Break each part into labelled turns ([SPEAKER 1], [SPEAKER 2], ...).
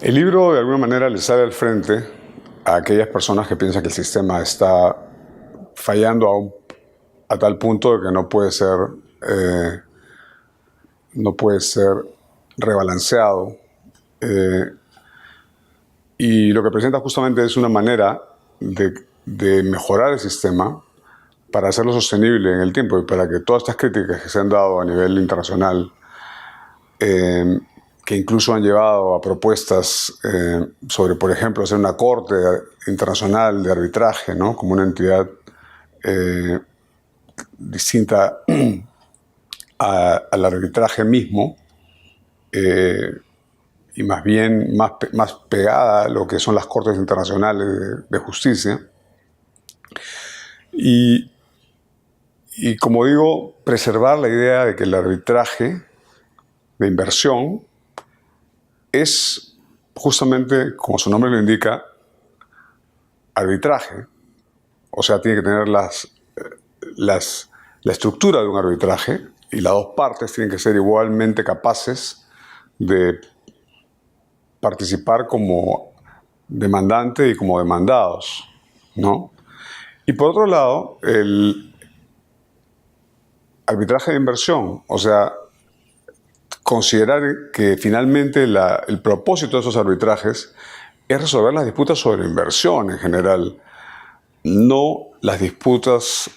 [SPEAKER 1] El libro de alguna manera le sale al frente a aquellas personas que piensan que el sistema está fallando a tal punto de que no puede ser rebalanceado. Y lo que presenta justamente es una manera de mejorar el sistema para hacerlo sostenible en el tiempo y para que todas estas críticas que se han dado a nivel internacional, que incluso han llevado a propuestas sobre, por ejemplo, hacer una corte internacional de arbitraje, ¿no? Como una entidad distinta al arbitraje mismo, y más bien más pegada a lo que son las cortes internacionales de justicia. Y como digo, preservar la idea de que el arbitraje de inversión es justamente, como su nombre lo indica, arbitraje. O sea, tiene que tener la estructura de un arbitraje y las dos partes tienen que ser igualmente capaces de participar como demandante y como demandados, ¿no? Y por otro lado, el arbitraje de inversión, o sea, considerar que finalmente el propósito de esos arbitrajes es resolver las disputas sobre inversión en general, no las disputas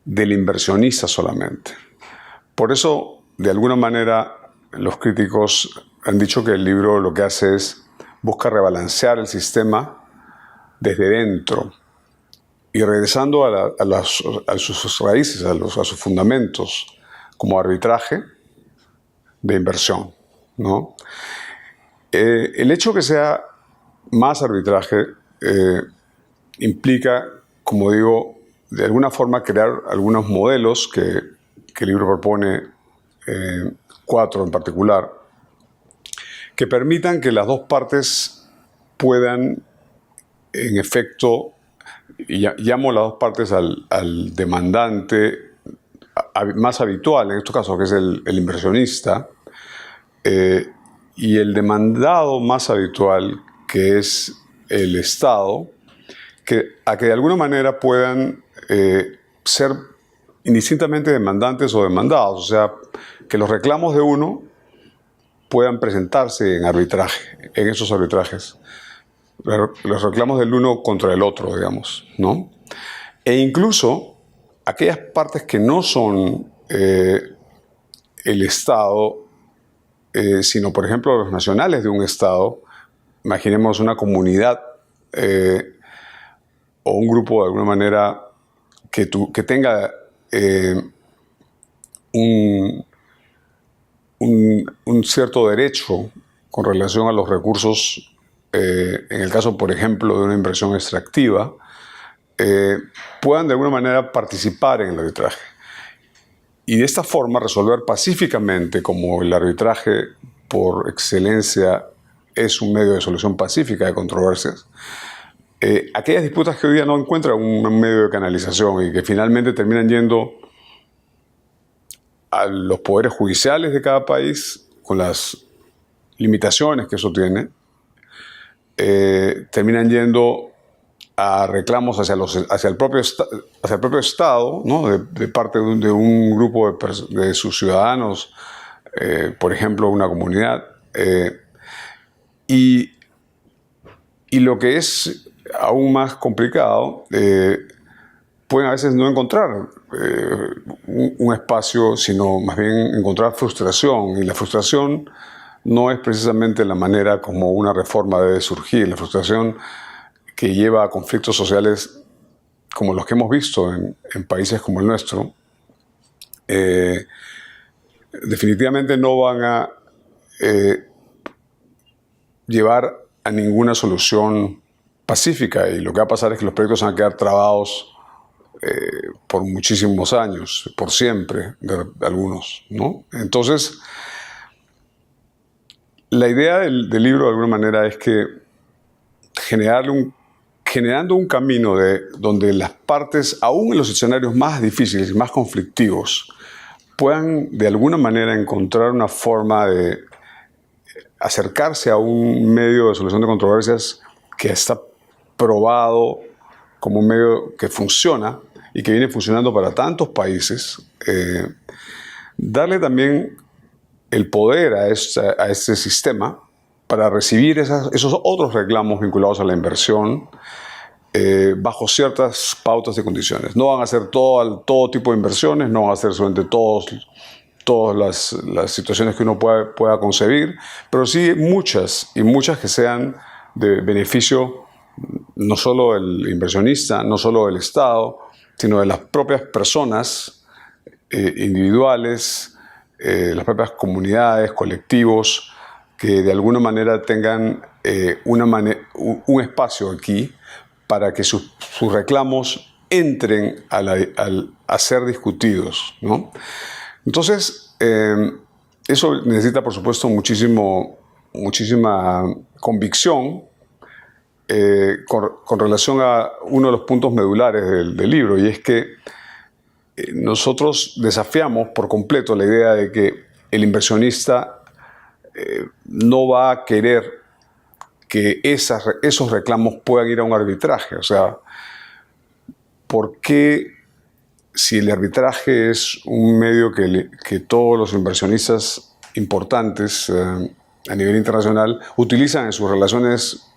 [SPEAKER 1] del inversionista solamente. Por eso, de alguna manera, los críticos han dicho que el libro lo que hace es busca rebalancear el sistema desde dentro y regresando a sus raíces, a sus fundamentos, como arbitraje de inversión, ¿no? El hecho que sea más arbitraje implica, como digo, de alguna forma crear algunos modelos que el libro propone, 4 en particular, que permitan que las dos partes puedan, en efecto, y llamo a las dos partes al demandante más habitual, en estos casos, que es el inversionista, y el demandado más habitual, que es el Estado, a que de alguna manera puedan ser indistintamente demandantes o demandados, o sea, que los reclamos de uno puedan presentarse en arbitraje, en esos arbitrajes, los reclamos del uno contra el otro, digamos, ¿no? E incluso aquellas partes que no son el Estado, sino, por ejemplo, los nacionales de un Estado, imaginemos una comunidad o un grupo de alguna manera que tenga un cierto derecho con relación a los recursos, en el caso, por ejemplo, de una inversión extractiva, puedan de alguna manera participar en el arbitraje. Y de esta forma resolver pacíficamente, como el arbitraje por excelencia es un medio de solución pacífica de controversias, aquellas disputas que hoy día no encuentran un medio de canalización y que finalmente terminan yendo a los poderes judiciales de cada país, con las limitaciones que eso tiene, terminan yendo a reclamos hacia el propio Estado, ¿no? de parte de un grupo de sus ciudadanos, por ejemplo, una comunidad. Y lo que es aún más complicado, pueden a veces no encontrar un espacio, sino más bien encontrar frustración. Y la frustración no es precisamente la manera como una reforma debe surgir. La frustración que lleva a conflictos sociales como los que hemos visto en países como el nuestro, definitivamente no van a llevar a ninguna solución pacífica, y lo que va a pasar es que los proyectos van a quedar trabados por muchísimos años, por siempre, de algunos, ¿no? Entonces, la idea del libro de alguna manera es que generando un camino donde las partes, aún en los escenarios más difíciles y más conflictivos, puedan de alguna manera encontrar una forma de acercarse a un medio de solución de controversias que está probado como un medio que funciona y que viene funcionando para tantos países, darle también el poder a este sistema para recibir esos otros reclamos vinculados a la inversión bajo ciertas pautas y condiciones. No van a ser todo tipo de inversiones, no van a ser solamente todas las situaciones que uno pueda concebir, pero sí muchas que sean de beneficio no solo del inversionista, no solo del Estado, sino de las propias personas individuales, las propias comunidades, colectivos, que de alguna manera tengan un espacio aquí para que sus reclamos entren a ser discutidos, ¿no? Entonces, eso necesita, por supuesto, muchísima convicción con relación a uno de los puntos medulares del libro, y es que nosotros desafiamos por completo la idea de que el inversionista no va a querer que esos reclamos puedan ir a un arbitraje. O sea, ¿por qué, si el arbitraje es un medio que todos los inversionistas importantes a nivel internacional utilizan en sus relaciones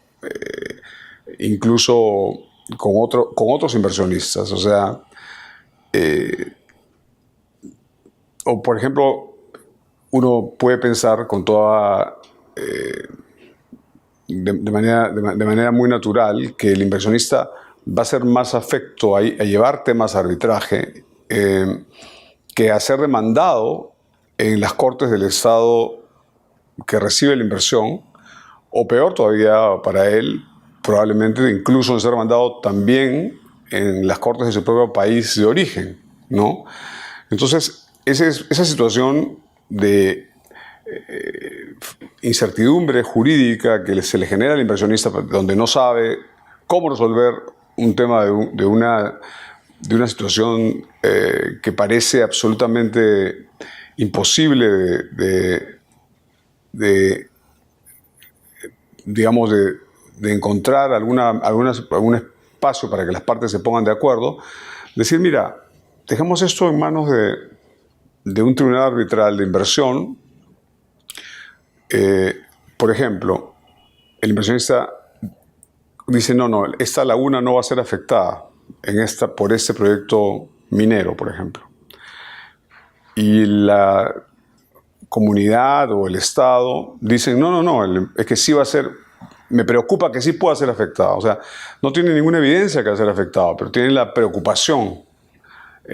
[SPEAKER 1] incluso con otros inversionistas? O sea, o por ejemplo, uno puede pensar con toda de manera muy natural que el inversionista va a ser más afecto a llevar temas a arbitraje que a ser demandado en las cortes del Estado que recibe la inversión, o peor todavía para él, probablemente incluso en ser demandado también en las cortes de su propio país de origen, ¿no? Entonces, esa situación de incertidumbre jurídica que se le genera al inversionista, donde no sabe cómo resolver un tema de una situación que parece absolutamente imposible digamos, de encontrar algún espacio para que las partes se pongan de acuerdo, decir, mira, dejemos esto en manos de un tribunal arbitral de inversión. Por ejemplo, el inversionista dice, no, esta laguna no va a ser afectada por este proyecto minero, por ejemplo. Y la comunidad o el Estado dicen, no, es que sí va a ser, me preocupa que sí pueda ser afectada. O sea, no tienen ninguna evidencia que va a ser afectado, pero tienen la preocupación,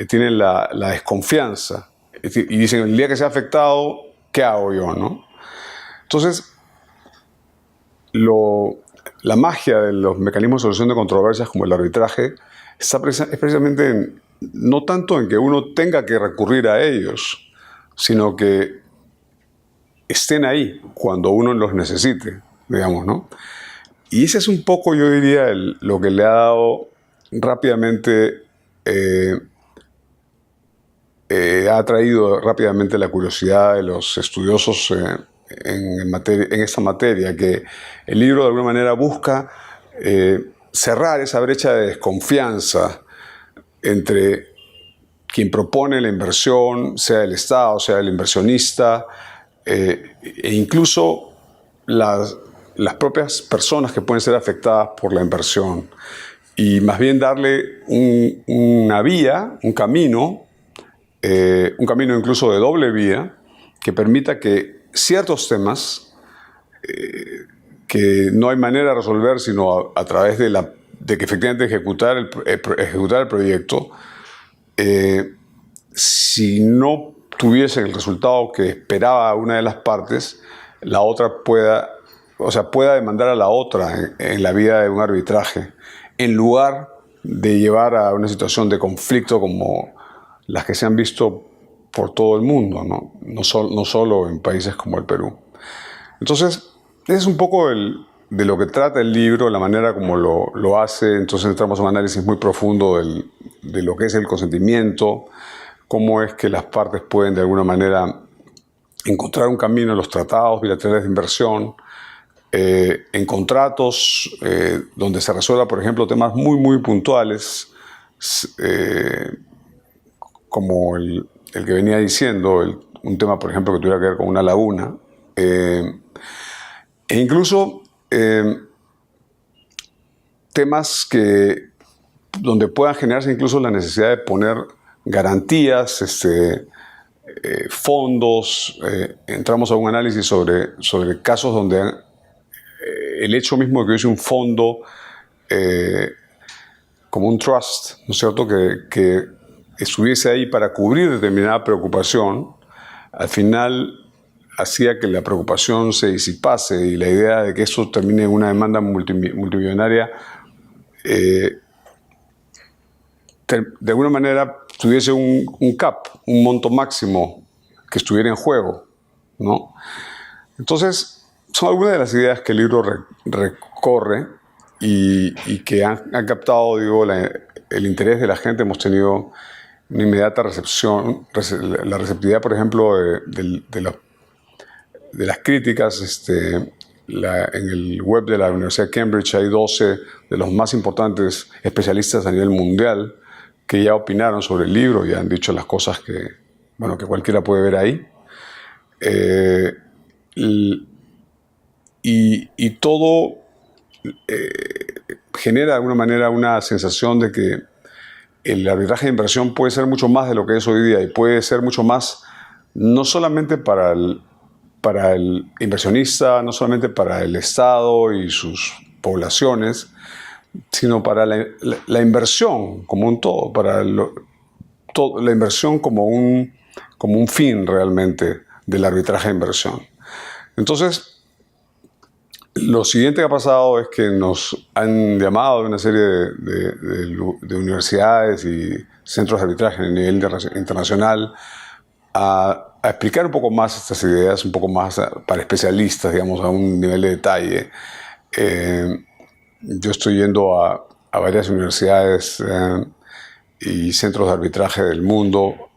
[SPEAKER 1] tienen la desconfianza. Y dicen, el día que sea afectado, ¿qué hago yo, no? Entonces, la magia de los mecanismos de solución de controversias como el arbitraje es precisamente no tanto en que uno tenga que recurrir a ellos, sino que estén ahí cuando uno los necesite, digamos, ¿no? Y ese es un poco, yo diría, lo que le ha dado rápidamente, ha atraído rápidamente la curiosidad de los estudiosos en esta materia, que el libro de alguna manera busca cerrar esa brecha de desconfianza entre quien propone la inversión, sea el Estado, sea el inversionista, e incluso las propias personas que pueden ser afectadas por la inversión, y más bien darle una vía, un camino incluso de doble vía, que permita que ciertos temas que no hay manera de resolver sino a través de que efectivamente ejecutar el proyecto, si no tuviesen el resultado que esperaba una de las partes, la otra pueda demandar a la otra en la vía de un arbitraje, en lugar de llevar a una situación de conflicto como las que se han visto por todo el mundo, no solo en países como el Perú. Entonces, es un poco de lo que trata el libro, la manera como lo hace. Entonces entramos a un análisis muy profundo de lo que es el consentimiento, cómo es que las partes pueden de alguna manera encontrar un camino en los tratados bilaterales de inversión, en contratos donde se resuelva, por ejemplo, temas muy puntuales, eh, como el que venía diciendo, un tema, por ejemplo, que tuviera que ver con una laguna, e incluso temas donde pueda generarse incluso la necesidad de poner garantías, fondos. Entramos a un análisis sobre casos donde el hecho mismo de que hubiese un fondo como un trust, ¿no es cierto?, que estuviese ahí para cubrir determinada preocupación, al final hacía que la preocupación se disipase, y la idea de que eso termine en una demanda multimillonaria de alguna manera tuviese un cap, un monto máximo que estuviera en juego, ¿no? Entonces, son algunas de las ideas que el libro recorre y que han captado, digo, el interés de la gente. Hemos tenido una inmediata recepción, la receptividad, por ejemplo, de las críticas. En el web de la Universidad de Cambridge hay 12 de los más importantes especialistas a nivel mundial que ya opinaron sobre el libro y han dicho las cosas que cualquiera puede ver ahí. Y todo genera de alguna manera una sensación de que el arbitraje de inversión puede ser mucho más de lo que es hoy día, y puede ser mucho más no solamente para el inversionista, no solamente para el Estado y sus poblaciones, sino para la inversión como un todo, la inversión como un fin realmente del arbitraje de inversión. Entonces, lo siguiente que ha pasado es que nos han llamado de una serie de universidades y centros de arbitraje a nivel internacional a explicar un poco más estas ideas, un poco más para especialistas, digamos, a un nivel de detalle. Yo estoy yendo a varias universidades y centros de arbitraje del mundo,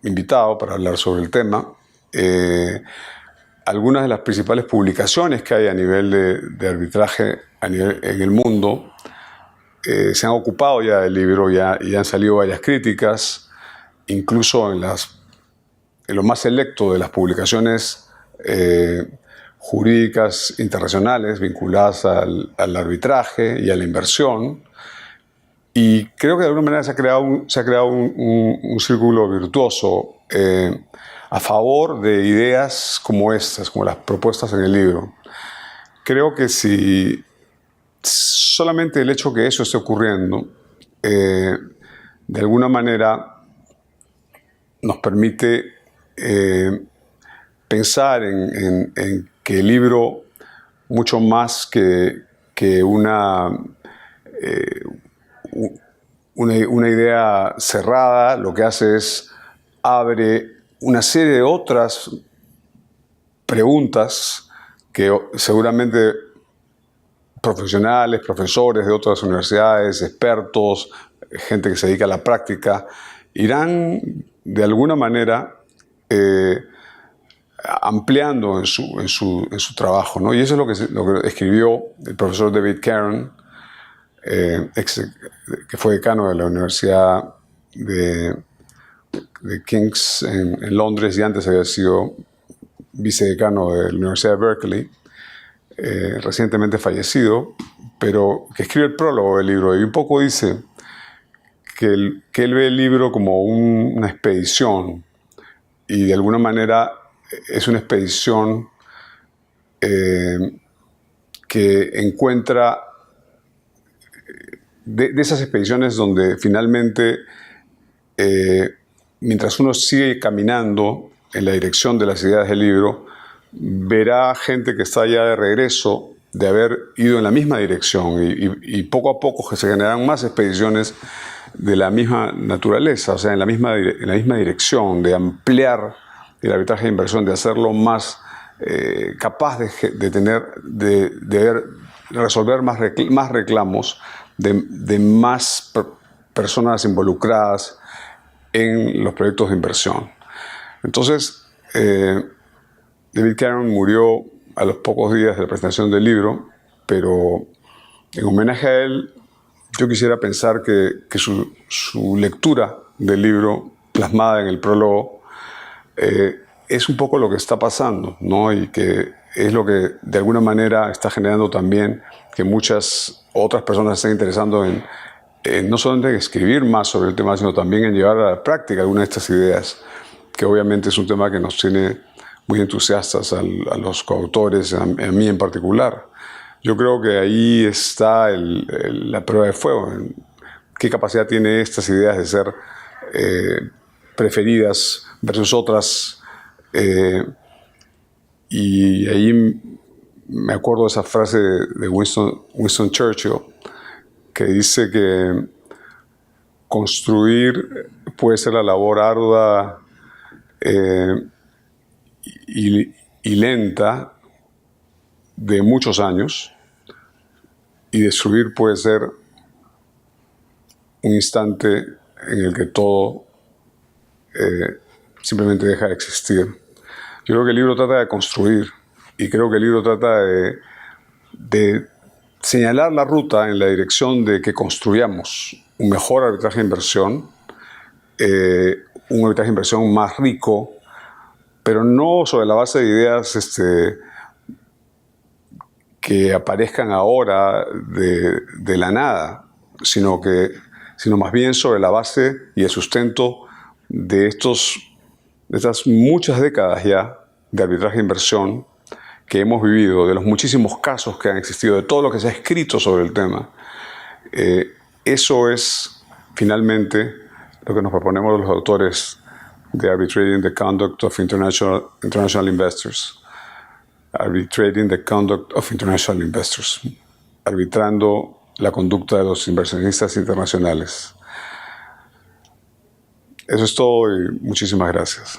[SPEAKER 1] invitado para hablar sobre el tema. Algunas de las principales publicaciones que hay a nivel de arbitraje en el mundo se han ocupado ya del libro, y han salido varias críticas, incluso en lo más selecto de las publicaciones jurídicas internacionales vinculadas al arbitraje y a la inversión. Y creo que de alguna manera se ha creado un círculo virtuoso a favor de ideas como estas, como las propuestas en el libro. Creo que si solamente el hecho que eso esté ocurriendo, de alguna manera nos permite pensar en que el libro, mucho más que una idea cerrada, lo que hace es abre una serie de otras preguntas que seguramente profesionales, profesores de otras universidades, expertos, gente que se dedica a la práctica, irán de alguna manera ampliando en su trabajo, ¿no? Y eso es lo que escribió el profesor David Caron, que fue decano de la Universidad de King's en Londres, y antes había sido vicedecano de la Universidad de Berkeley, recientemente fallecido, pero que escribe el prólogo del libro, y un poco dice que él ve el libro como una expedición, y de alguna manera es una expedición que encuentra de esas expediciones donde finalmente, mientras uno sigue caminando en la dirección de las ideas del libro, verá gente que está ya de regreso de haber ido en la misma dirección, y poco a poco se generarán más expediciones de la misma naturaleza, o sea, en la misma dirección, de ampliar el arbitraje de inversión, de hacerlo más capaz de resolver más reclamos de más personas involucradas en los proyectos de inversión. Entonces, David Cameron murió a los pocos días de la presentación del libro, pero en homenaje a él, yo quisiera pensar que su lectura del libro, plasmada en el prólogo, es un poco lo que está pasando, ¿no? Y que es lo que de alguna manera está generando también que muchas otras personas se estén interesando en no solamente en escribir más sobre el tema, sino también en llevar a la práctica algunas de estas ideas, que obviamente es un tema que nos tiene muy entusiastas a los coautores, a mí en particular. Yo creo que ahí está la prueba de fuego. ¿Qué capacidad tiene estas ideas de ser preferidas versus otras? Y ahí me acuerdo de esa frase de Winston Churchill, que dice que construir puede ser la labor ardua y lenta de muchos años, y destruir puede ser un instante en el que todo simplemente deja de existir. Yo creo que el libro trata de construir, y creo que el libro trata de señalar la ruta en la dirección de que construyamos un mejor arbitraje de inversión, un arbitraje de inversión más rico, pero no sobre la base de ideas que aparezcan ahora de la nada, sino más bien sobre la base y el sustento de estas muchas décadas ya de arbitraje de inversión que hemos vivido, de los muchísimos casos que han existido, de todo lo que se ha escrito sobre el tema. Eso es finalmente lo que nos proponemos los autores de Arbitrating the Conduct of International Investors. Arbitrating the Conduct of International Investors. Arbitrando la conducta de los inversionistas internacionales. Eso es todo y muchísimas gracias.